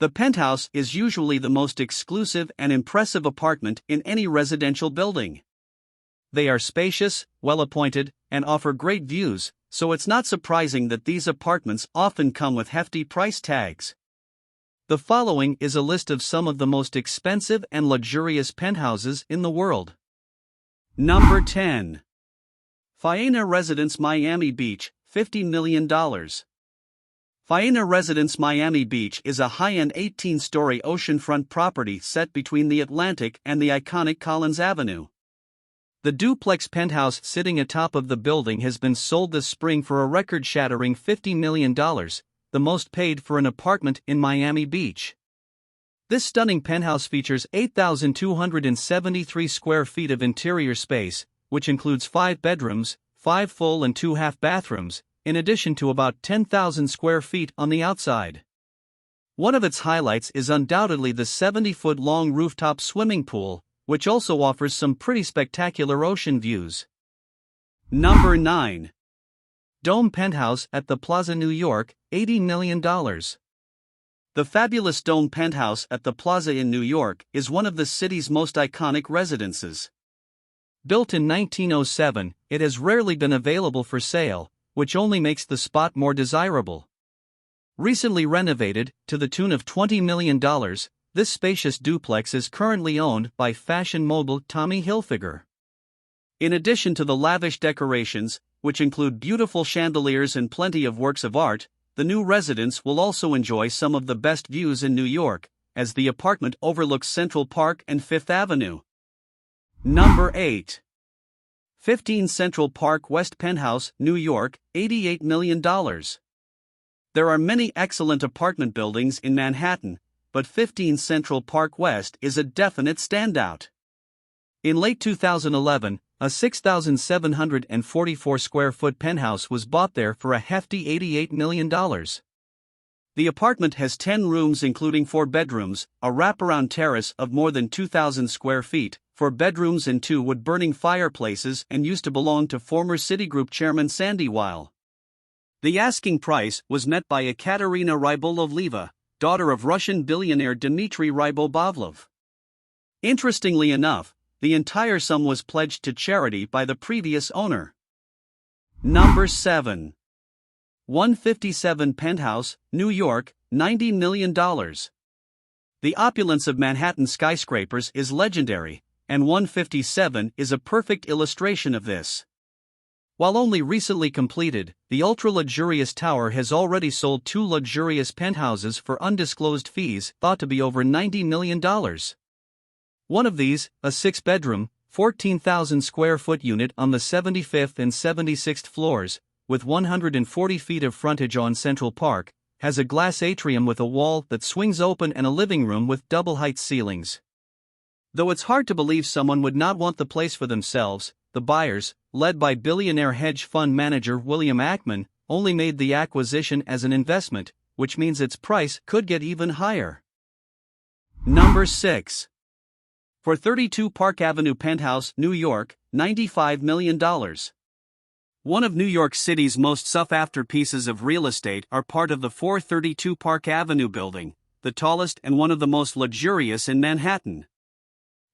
The penthouse is usually the most exclusive and impressive apartment in any residential building. They are spacious, well-appointed, and offer great views, so it's not surprising that these apartments often come with hefty price tags. The following is a list of some of the most expensive and luxurious penthouses in the world. Number 10. Faena Residence Miami Beach, $50 million. Faena Residence Miami Beach is a high-end 18-story oceanfront property set between the Atlantic and the iconic Collins Avenue. The duplex penthouse sitting atop of the building has been sold this spring for a record-shattering $50 million, the most paid for an apartment in Miami Beach. This stunning penthouse features 8,273 square feet of interior space, which includes 5 bedrooms, 5 full and 2 half bathrooms, in addition to about 10,000 square feet on the outside. One of its highlights is undoubtedly the 70-foot-long rooftop swimming pool, which also offers some pretty spectacular ocean views. Number 9. Dome Penthouse at the Plaza New York, $80 million. The fabulous Dome Penthouse at the Plaza in New York is one of the city's most iconic residences. Built in 1907, it has rarely been available for sale, which only makes the spot more desirable. Recently renovated, to the tune of $20 million, this spacious duplex is currently owned by fashion mogul Tommy Hilfiger. In addition to the lavish decorations, which include beautiful chandeliers and plenty of works of art, the new residence will also enjoy some of the best views in New York, as the apartment overlooks Central Park and Fifth Avenue. Number 8. 15 Central Park West Penthouse, New York, $88 million. There are many excellent apartment buildings in Manhattan, but 15 Central Park West is a definite standout. In late 2011, a 6,744 square foot penthouse was bought there for a hefty $88 million. The apartment has 10 rooms including 4 bedrooms, a wraparound terrace of more than 2,000 square feet, 4 bedrooms and 2 wood-burning fireplaces, and used to belong to former Citigroup chairman Sandy Weil. The asking price was met by Ekaterina Rybolovleva, daughter of Russian billionaire Dmitry Rybobovlev. Interestingly enough, the entire sum was pledged to charity by the previous owner. Number 7. 157 Penthouse, New York, $90 million. The opulence of Manhattan skyscrapers is legendary, and 157 is a perfect illustration of this. While only recently completed, the ultra-luxurious tower has already sold 2 luxurious penthouses for undisclosed fees thought to be over $90 million. One of these, a 6-bedroom, 14,000 square foot unit on the 75th and 76th floors, with 140 feet of frontage on Central Park, has a glass atrium with a wall that swings open and a living room with double-height ceilings. Though it's hard to believe someone would not want the place for themselves, the buyers, led by billionaire hedge fund manager William Ackman, only made the acquisition as an investment, which means its price could get even higher. Number 6. For 32 Park Avenue Penthouse, New York, $95 million. One of New York City's most sought-after pieces of real estate are part of the 432 Park Avenue building, the tallest and one of the most luxurious in Manhattan.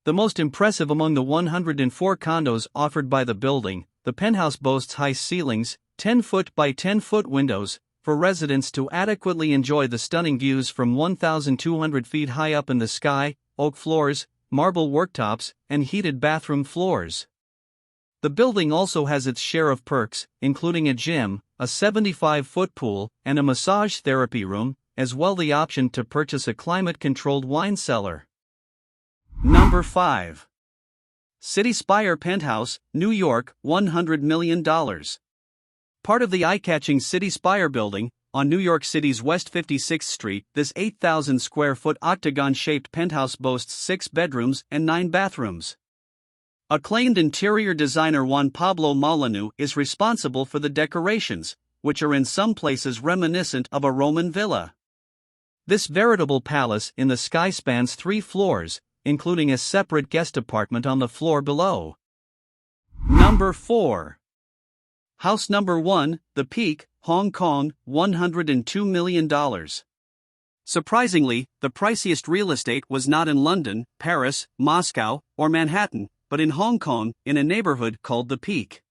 The most impressive among the 104 condos offered by the building, the penthouse boasts high ceilings, 10-foot by 10-foot windows, for residents to adequately enjoy the stunning views from 1,200 feet high up in the sky, oak floors, marble worktops, and heated bathroom floors. The building also has its share of perks, including a gym, a 75-foot pool, and a massage therapy room, as well as the option to purchase a climate-controlled wine cellar. Number 5. City Spire Penthouse, New York, $100 million. Part of the eye-catching City Spire building, on New York City's West 56th Street, this 8,000 square foot octagon-shaped penthouse boasts 6 bedrooms and 9 bathrooms. Acclaimed interior designer Juan Pablo Molyneux is responsible for the decorations, which are in some places reminiscent of a Roman villa. This veritable palace in the sky spans 3 floors, including a separate guest apartment on the floor below. Number 4. House Number 1, The Peak, Hong Kong, $102 million. Surprisingly, the priciest real estate was not in London, Paris, Moscow, or Manhattan, but in Hong Kong, in a neighborhood called The Peak.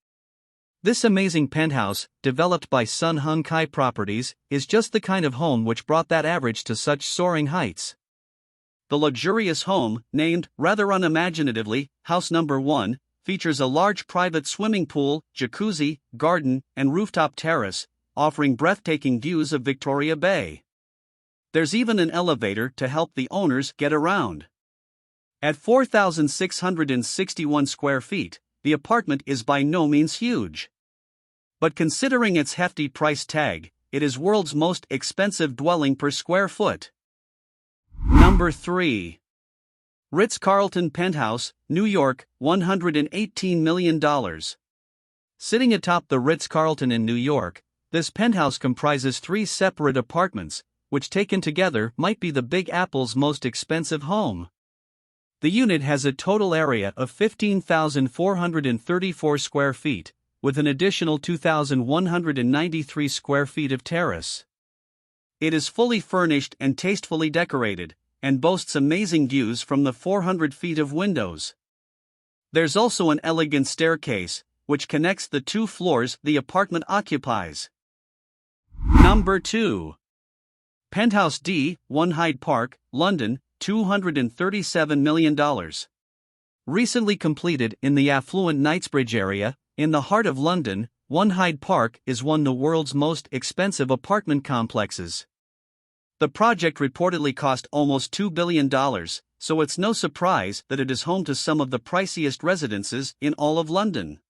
This amazing penthouse, developed by Sun Hung Kai Properties, is just the kind of home which brought that average to such soaring heights. The luxurious home, named, rather unimaginatively, House Number 1, features a large private swimming pool, jacuzzi, garden, and rooftop terrace, offering breathtaking views of Victoria Bay. There's even an elevator to help the owners get around. At 4,661 square feet, the apartment is by no means huge. But considering its hefty price tag, it is world's most expensive dwelling per square foot. Number 3. Ritz-Carlton Penthouse, New York, $118 million. Sitting atop the Ritz-Carlton in New York, this penthouse comprises 3 separate apartments, which taken together might be the Big Apple's most expensive home. The unit has a total area of 15,434 square feet, with an additional 2,193 square feet of terrace. It is fully furnished and tastefully decorated, and boasts amazing views from the 400 feet of windows. There's also an elegant staircase, which connects the 2 floors the apartment occupies. Number 2. Penthouse D, 1 Hyde Park, London, $237 million. Recently completed in the affluent Knightsbridge area, in the heart of London, 1 Hyde Park is one of the world's most expensive apartment complexes. The project reportedly cost almost $2 billion, so it's no surprise that it is home to some of the priciest residences in all of London.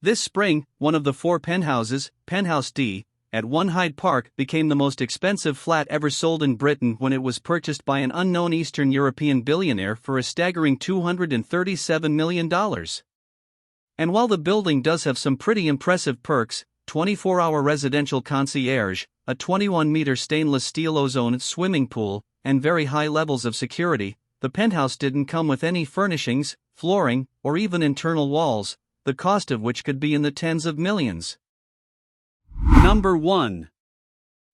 This spring, one of the 4 penthouses, Penthouse D, at 1 Hyde Park became the most expensive flat ever sold in Britain when it was purchased by an unknown Eastern European billionaire for a staggering $237 million. And while the building does have some pretty impressive perks, 24-hour residential concierge, a 21-meter stainless steel ozone swimming pool, and very high levels of security, the penthouse didn't come with any furnishings, flooring, or even internal walls, the cost of which could be in the tens of millions. Number 1.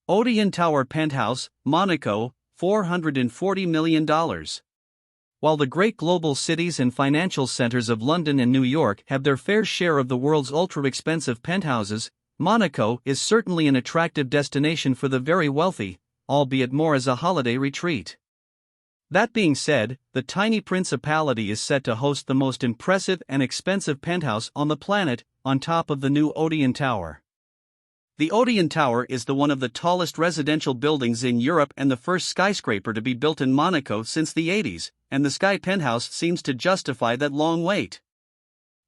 Odeon Tower Penthouse, Monaco, $440 million. While the great global cities and financial centers of London and New York have their fair share of the world's ultra-expensive penthouses, Monaco is certainly an attractive destination for the very wealthy, albeit more as a holiday retreat. That being said, the tiny principality is set to host the most impressive and expensive penthouse on the planet, on top of the new Odeon Tower. The Odeon Tower is one of the tallest residential buildings in Europe and the first skyscraper to be built in Monaco since the 80s, and the Sky Penthouse seems to justify that long wait.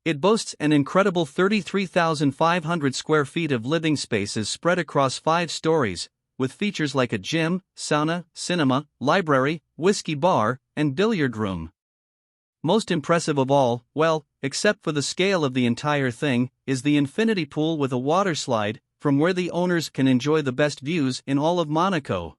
It boasts an incredible 33,500 square feet of living spaces spread across 5 stories, with features like a gym, sauna, cinema, library, whiskey bar, and billiard room. Most impressive of all, well, except for the scale of the entire thing, is the infinity pool with a water slide, from where the owners can enjoy the best views in all of Monaco.